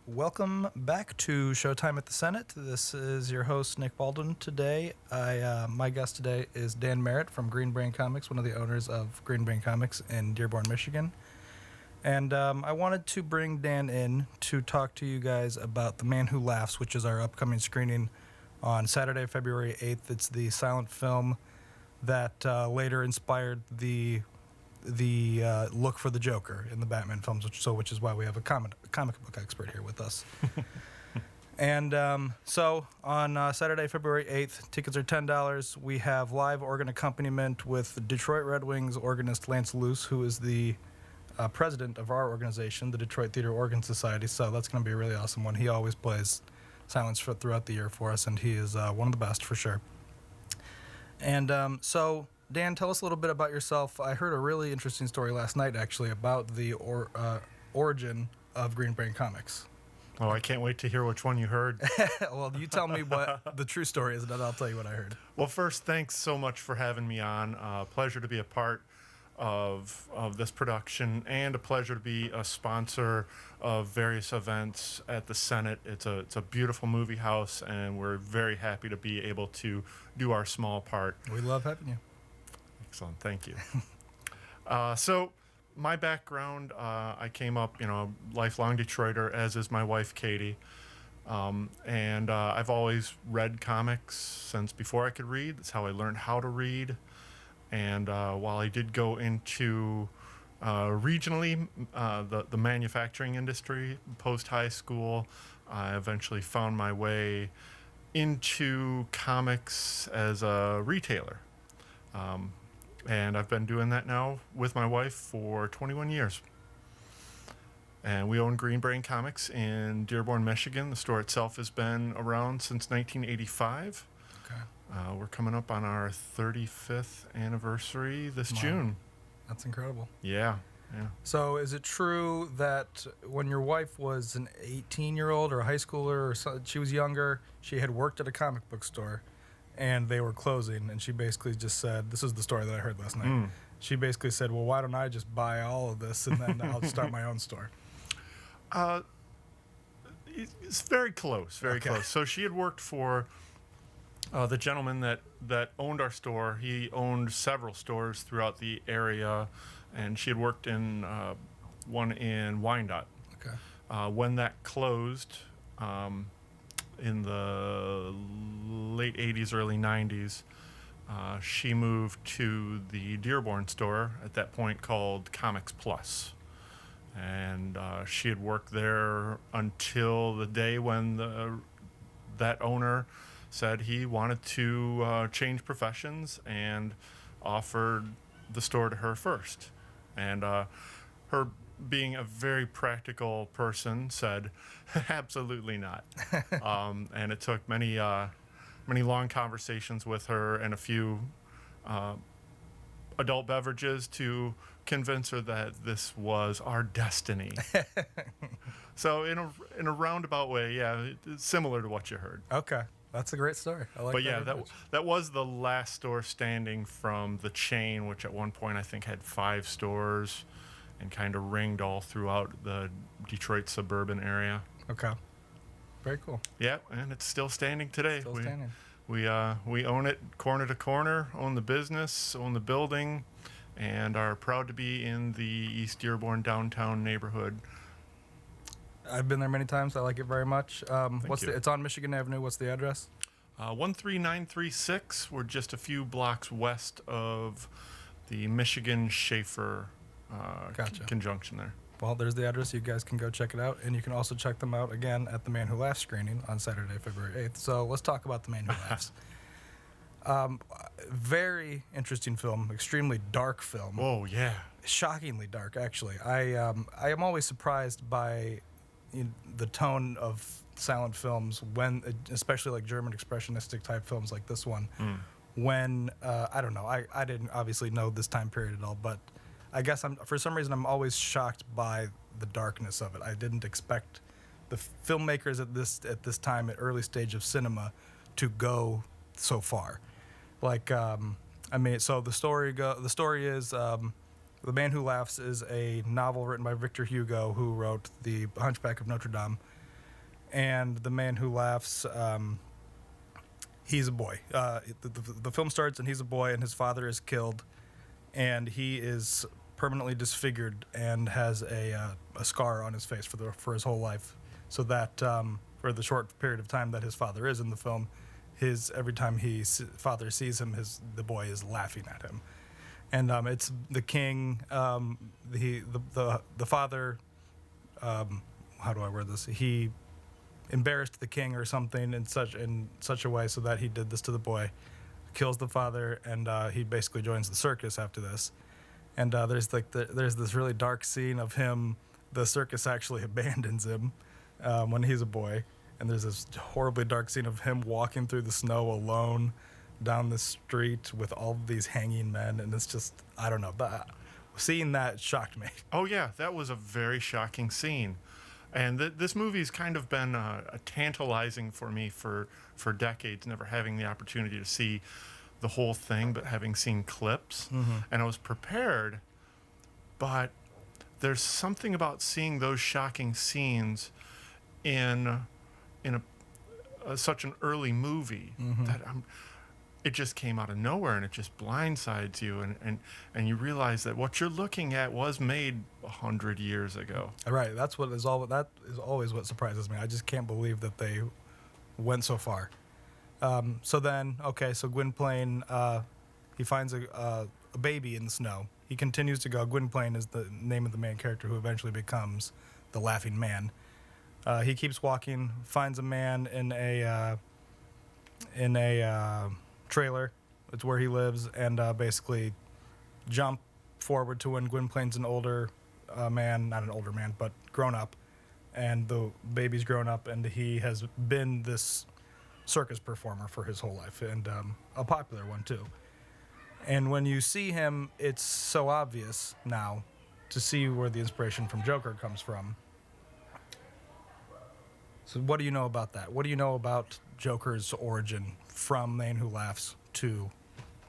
Welcome back to Showtime at the Senate. This is your host, Nick Baldwin. Today, my guest today is Dan Merritt from Gwynplaine Comics, one of the owners of Gwynplaine Comics in Dearborn, Michigan. And I wanted to bring Dan in to talk to you guys about The Man Who Laughs, which is our upcoming screening on Saturday, February 8th. It's the silent film that later inspired the look for the Joker in the Batman films, which is why we have a comic book expert here with us. And so on Saturday, February 8th, tickets are $10. We have live organ accompaniment with Detroit Red Wings organist Lance Luce, who is the president of our organization, the Detroit Theater Organ Society. So that's going to be a really awesome one. He always plays silence throughout the year for us, and he is one of the best for sure. And so, Dan, tell us a little bit about yourself. I heard a really interesting story last night, actually, about the origin of Gwynplaine Comics. Oh, I can't wait to hear which one you heard. Well, you tell me what the true story is, and then I'll tell you what I heard. Well, first, thanks so much for having me on. Pleasure to be a part of this production, and a pleasure to be a sponsor of various events at the Senate. It's a beautiful movie house, and we're very happy to be able to do our small part. We love having you. Excellent, thank you. So my background, I came up, lifelong Detroiter, as is my wife, Katie. And I've always read comics since before I could read. That's how I learned how to read. And while I did go into regionally the manufacturing industry post-high school, I eventually found my way into comics as a retailer. And I've been doing that now with my wife for 21 years. And we own Gwynplaine Comics in Dearborn, Michigan. The store itself has been around since 1985. Okay. We're coming up on our 35th anniversary this June. That's incredible. Yeah. So is it true that when your wife was an 18-year-old or a high schooler, or she was younger, she had worked at a comic book store, and they were closing, and she basically just said, this is the story that I heard last night. She basically said, well, why don't I just buy all of this, and then I'll start my own store? It's very close, very close. So she had worked for the gentleman that owned our store. He owned several stores throughout the area, and she had worked in one in Wyandotte. Okay. When that closed in the late 80s, early 90s, she moved to the Dearborn store, at that point called Comics Plus. And she had worked there until the day when that owner said he wanted to change professions and offered the store to her first. And her, being a very practical person, said, absolutely not. And it took many long conversations with her and a few adult beverages to convince her that this was our destiny. So in a roundabout way, yeah, it's similar to what you heard. Okay. That's a great story. I like but that. Yeah, that was the last store standing from the chain, which at one point I think had 5 stores and kind of ringed all throughout the Detroit suburban area. Okay. Very cool. Yeah, and it's still standing today. Still standing. We own it corner to corner, own the business, own the building, and are proud to be in the East Dearborn downtown neighborhood. I've been there many times. I like it very much. Thank you. It's on Michigan Avenue. What's the address? 13936. We're just a few blocks west of the Michigan Schaefer conjunction there. Well, there's the address. You guys can go check it out. And you can also check them out again at The Man Who Laughs screening on Saturday, February 8th. So let's talk about The Man Who Laughs. Very interesting film. Extremely dark film. Oh, yeah. Shockingly dark, actually. I am always surprised by the tone of silent films, when, especially like German expressionistic type films like this one, when, I don't know, I didn't obviously know this time period at all, but I guess for some reason I'm always shocked by the darkness of it. I didn't expect the filmmakers at this time, at early stage of cinema, to go so far. Like, so the story is, The Man Who Laughs is a novel written by Victor Hugo, who wrote The Hunchback of Notre Dame. and the man who laughs, he's a boy. The film starts, and he's a boy, and his father is killed, and he is permanently disfigured and has a scar on his face for his whole life. So that for the short period of time that his father is in the film, every time father sees him, the boy is laughing at him, and it's the king. The father. How do I word this? He embarrassed the king or something in such a way so that he did this to the boy, kills the father, and he basically joins the circus after this. And there's this really dark scene of him. The circus actually abandons him when he's a boy, and there's this horribly dark scene of him walking through the snow alone down the street with all of these hanging men, and it's just, I don't know, seeing that shocked me. Oh yeah, that was a very shocking scene. And this movie's kind of been tantalizing for me for decades, never having the opportunity to see the whole thing, but having seen clips. And I was prepared, but there's something about seeing those shocking scenes in such an early movie that it just came out of nowhere, and it just blindsides you, and you realize that what you're looking at was made 100 years ago. Right. That is always what surprises me. I just can't believe that they went so far. So Gwynplaine, he finds a baby in the snow. He continues to go. Gwynplaine is the name of the main character who eventually becomes the Laughing Man. He keeps walking, finds a man in a trailer. It's where he lives, and basically jump forward to when Gwynplaine's an older man, not an older man, but grown up, and the baby's grown up, and he has been this circus performer for his whole life, and a popular one too. And when you see him, it's so obvious now to see where the inspiration from Joker comes from. So what do you know about that? What do you know about Joker's origin from Man Who Laughs to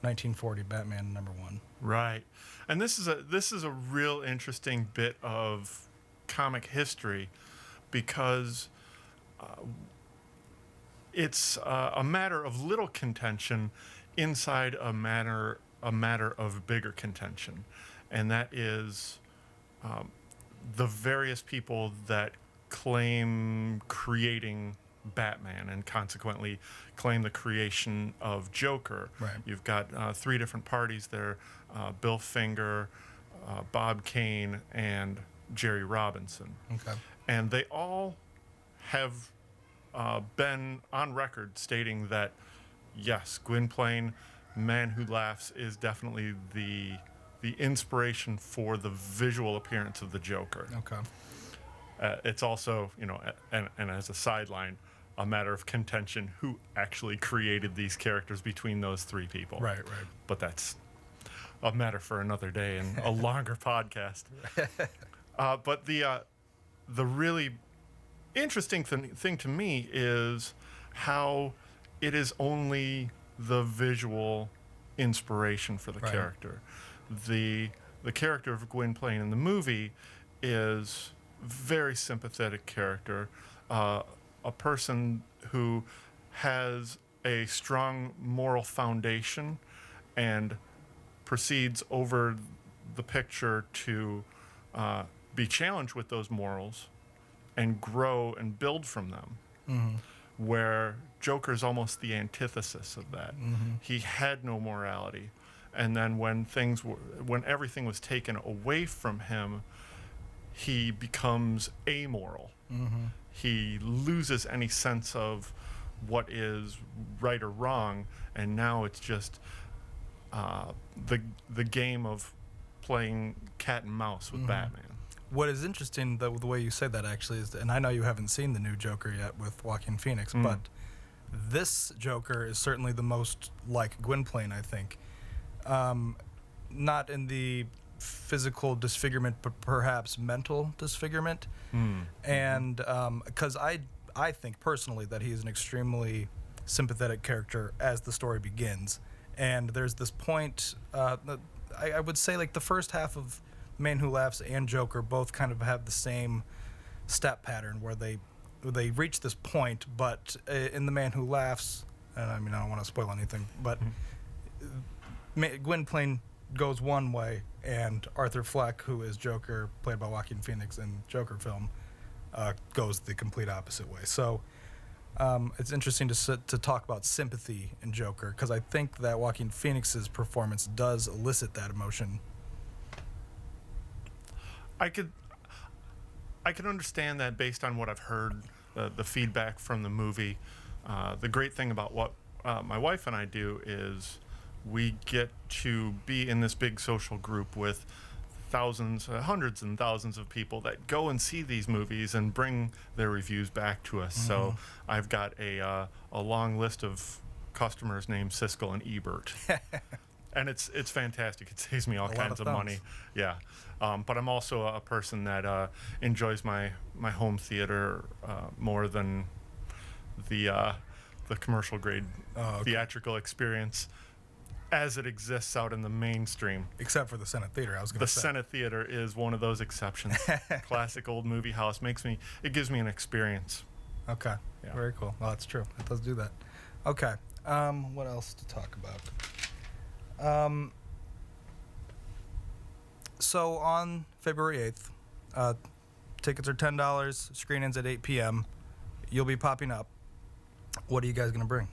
1940 Batman #1? Right. And this is a real interesting bit of comic history, because it's a matter of little contention inside a matter of bigger contention, and that is the various people that claim creating Batman and consequently claim the creation of Joker. Right. You've got 3 different parties there: Bill Finger, Bob Kane, and Jerry Robinson. Okay. And they all have been on record stating that, yes, Gwynplaine, Man Who Laughs, is definitely the inspiration for the visual appearance of the Joker. Okay. It's also, and as a sideline, a matter of contention who actually created these characters between those 3 people. Right. But that's a matter for another day and a longer podcast. But the really interesting thing to me is how it is only the visual inspiration for the character. The character of Gwynplaine in the movie is very sympathetic character, a person who has a strong moral foundation and proceeds over the picture to be challenged with those morals and grow and build from them. Where Joker's almost the antithesis of that. He had no morality, and then when everything was taken away from him, he becomes amoral. He loses any sense of what is right or wrong, and now it's just the game of playing cat and mouse with Batman. What is interesting, the way you say that actually is, and I know you haven't seen the new Joker yet with Joaquin Phoenix, but this Joker is certainly the most like Gwynplaine, I think. Not in the physical disfigurement, but perhaps mental disfigurement. And because I think personally that he's an extremely sympathetic character as the story begins. And there's this point, I would say like the first half of Man Who Laughs and Joker both kind of have the same step pattern where they they reach this point, but in The Man Who Laughs, and I mean I don't want to spoil anything, but Gwynplaine goes one way, and Arthur Fleck, who is Joker, played by Joaquin Phoenix in Joker film, goes the complete opposite way. So it's interesting to talk about sympathy in Joker, because I think that Joaquin Phoenix's performance does elicit that emotion. I could understand that based on what I've heard, the feedback from the movie. The great thing about what my wife and I do is we get to be in this big social group with thousands, hundreds and thousands of people that go and see these movies and bring their reviews back to us. Mm-hmm. So I've got a long list of customers named Siskel and Ebert. And it's fantastic. It saves me all kinds of money. Yeah. But I'm also a person that enjoys my home theater more than the commercial grade theatrical experience as it exists out in the mainstream. Except for the Senate Theater, I was going to say. The Senate Theater is one of those exceptions. Classic old movie house it gives me an experience. Okay. Yeah. Very cool. Well, that's true. It does do that. Okay. What else to talk about? So on February 8th, tickets are $10. Screen ends at 8 p.m. You'll be popping up. What are you guys going to bring?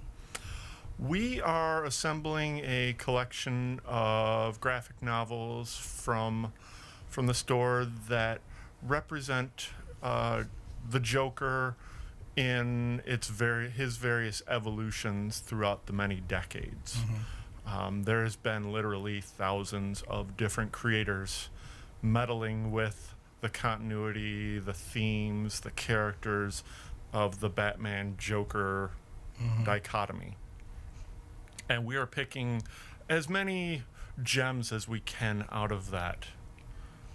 We are assembling a collection of graphic novels from the store that represent the Joker in his various evolutions throughout the many decades. Mm-hmm. There has been literally thousands of different creators meddling with the continuity, the themes, the characters of the Batman-Joker dichotomy. And we are picking as many gems as we can out of that.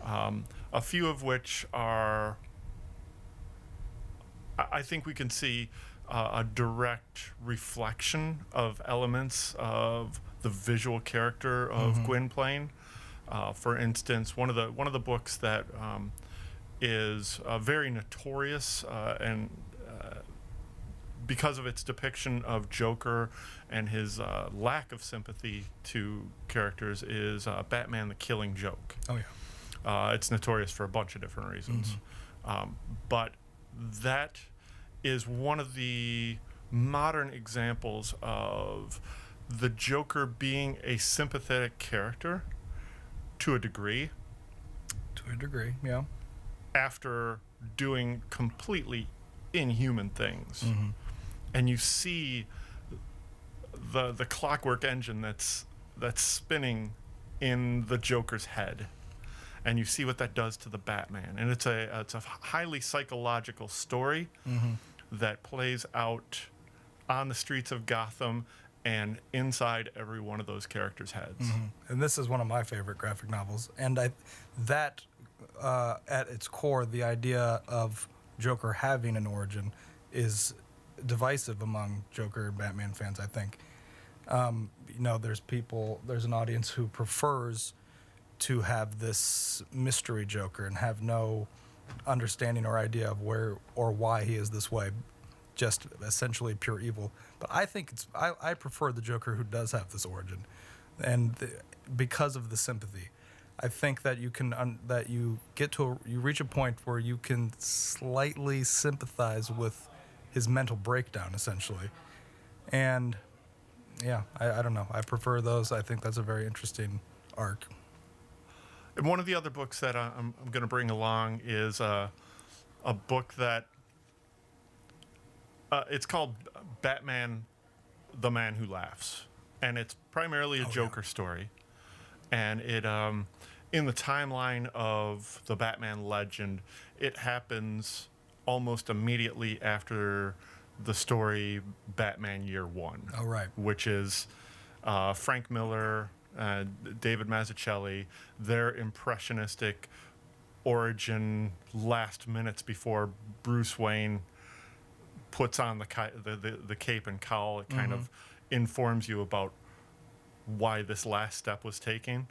A few of which are, I think we can see a direct reflection of elements of the visual character of Gwynplaine. For instance, one of the books that is very notorious and because of its depiction of Joker and his lack of sympathy to characters is Batman the Killing Joke. Oh, yeah. It's notorious for a bunch of different reasons. But that is one of the modern examples of the Joker being a sympathetic character to a degree. To a degree, yeah. After doing completely inhuman things. And you see the clockwork engine that's spinning in the Joker's head, and you see what that does to the Batman. And it's a highly psychological story that plays out on the streets of Gotham and inside every one of those characters' heads. And this is one of my favorite graphic novels. And at its core, the idea of Joker having an origin is divisive among Joker and Batman fans, I think. There's an audience who prefers to have this mystery Joker and have no understanding or idea of where or why he is this way, just essentially pure evil. But I think I prefer the Joker who does have this origin, and because of the sympathy. I think that you reach a point where you can slightly sympathize with his mental breakdown, essentially. And yeah, I don't know. I prefer those. I think that's a very interesting arc. And one of the other books that I'm going to bring along is a book that it's called Batman, the Man Who Laughs. And it's primarily a Joker story. And it, in the timeline of the Batman legend, it happens almost immediately after the story Batman Year One. Oh, right. Which is Frank Miller, David Mazzucchelli, their impressionistic origin last minutes before Bruce Wayne puts on the cape and cowl. It kind of informs you about why this last step was taken.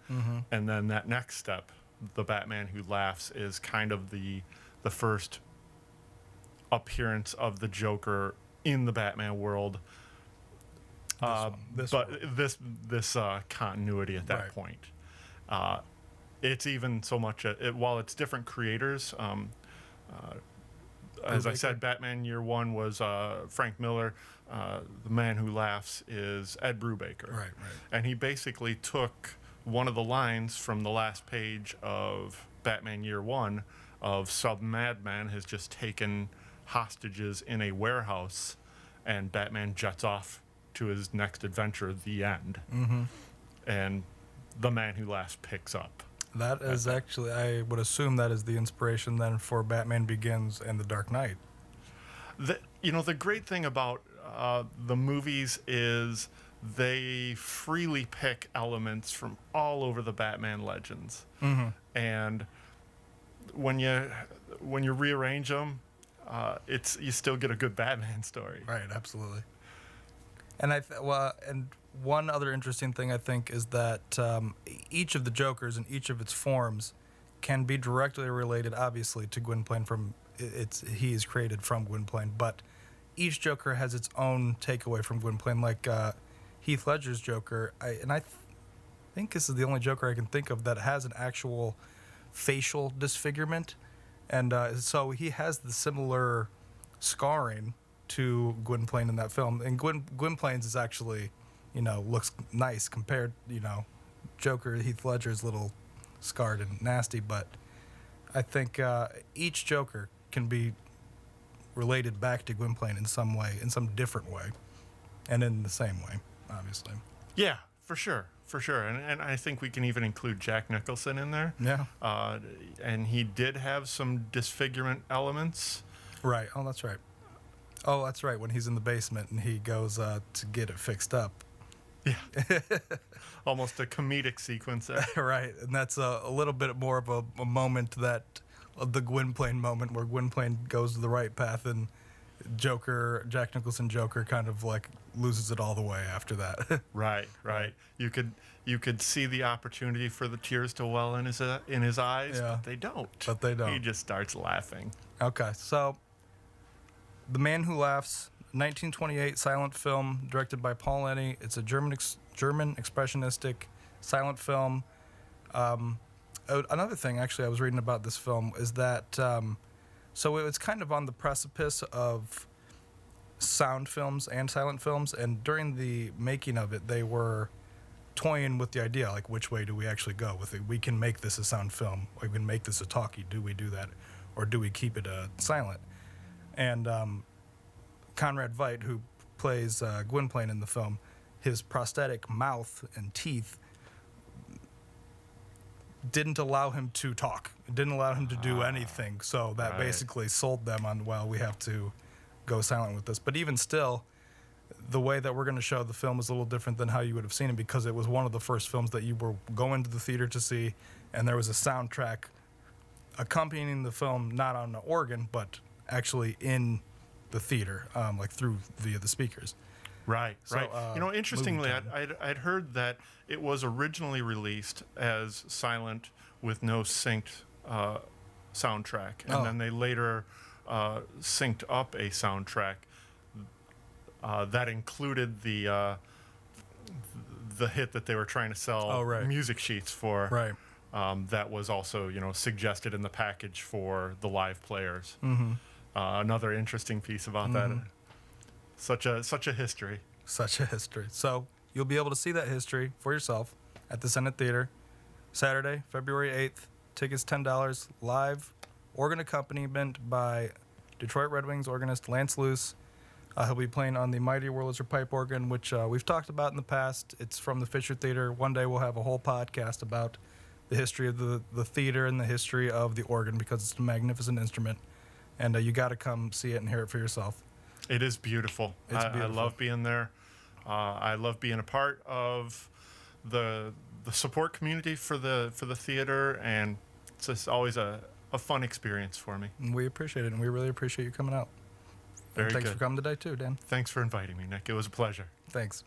And then that next step, the Batman Who Laughs, is kind of the first appearance of the Joker in the Batman world. This but one. this continuity at that Right. point. It's even so much while it's different creators. As I said, Batman Year One was Frank Miller. The Man Who Laughs is Ed Brubaker. Right. And he basically took one of the lines from the last page of Batman Year One of some madman has just taken hostages in a warehouse, and Batman jets off to his next adventure, the end. Mm-hmm. And The Man Who Laughs picks up. That is actually, I would assume that is the inspiration then for Batman Begins and The Dark Knight. The great thing about the movies is they freely pick elements from all over the Batman legends. Mm-hmm. And when you rearrange them, you still get a good Batman story. Right, absolutely. And and one other interesting thing I think is that each of the Jokers in each of its forms can be directly related, obviously, to Gwynplaine. He is created from Gwynplaine, but each Joker has its own takeaway from Gwynplaine. Like Heath Ledger's Joker, I think this is the only Joker I can think of that has an actual facial disfigurement, and so he has the similar scarring to Gwynplaine in that film. And Gwynplaine's is actually, looks nice compared, Joker, Heath Ledger's little scarred and nasty, but I think each Joker can be related back to Gwynplaine in some way, in some different way, and in the same way, obviously. Yeah, for sure. And I think we can even include Jack Nicholson in there. Yeah. And he did have some disfigurement elements. Right. Oh, that's right. When he's in the basement and he goes to get it fixed up. Yeah. Almost a comedic sequence there. Right. And that's a little bit more of a moment of the Gwynplaine moment where Gwynplaine goes to the right path and Jack Nicholson Joker kind of like loses it all the way after that. Right. You could see the opportunity for the tears to well in his eyes, Yeah. but they don't. He just starts laughing. Okay, so The Man Who Laughs, 1928 silent film directed by Paul Leni. It's a German expressionistic silent film. Another thing, actually, I was reading about this film is that so it was kind of on the precipice of sound films and silent films, and during the making of it, they were toying with the idea, like, which way do we actually go with it? We can make this a sound film, or we can make this a talkie. Do we do that, or do we keep it silent? And Conrad Veidt, who plays Gwynplaine in the film, his prosthetic mouth and teeth didn't allow him to talk. It didn't allow him to do anything. So that Right. basically sold them on, well, we have to go silent with this. But even still, the way that we're going to show the film is a little different than how you would have seen it, because it was one of the first films that you were going to the theater to see, and there was a soundtrack accompanying the film, not on the organ, but actually in the theater, like via the speakers. Right. Interestingly, movie time. I'd heard that it was originally released as silent with no synced soundtrack, and then they later synced up a soundtrack that included the hit that they were trying to sell music sheets for. Right. That was also, suggested in the package for the live players. Mm-hmm. Another interesting piece about that. Such a history. Such a history. So you'll be able to see that history for yourself at the Senate Theater, Saturday, February 8th. Tickets $10. Live organ accompaniment by Detroit Red Wings organist Lance Luce. He'll be playing on the mighty Wurlitzer pipe organ, which we've talked about in the past. It's from the Fisher Theater. One day we'll have a whole podcast about the history of the theater and the history of the organ, because it's a magnificent instrument. And you got to come see it and hear it for yourself. It is beautiful. It's beautiful. I love being there. I love being a part of the support community for the theater, and it's just always a fun experience for me. And we appreciate it, and we really appreciate you coming out. Very and thanks good. for coming today too, Dan. Thanks for inviting me, Nick. It was a pleasure. Thanks.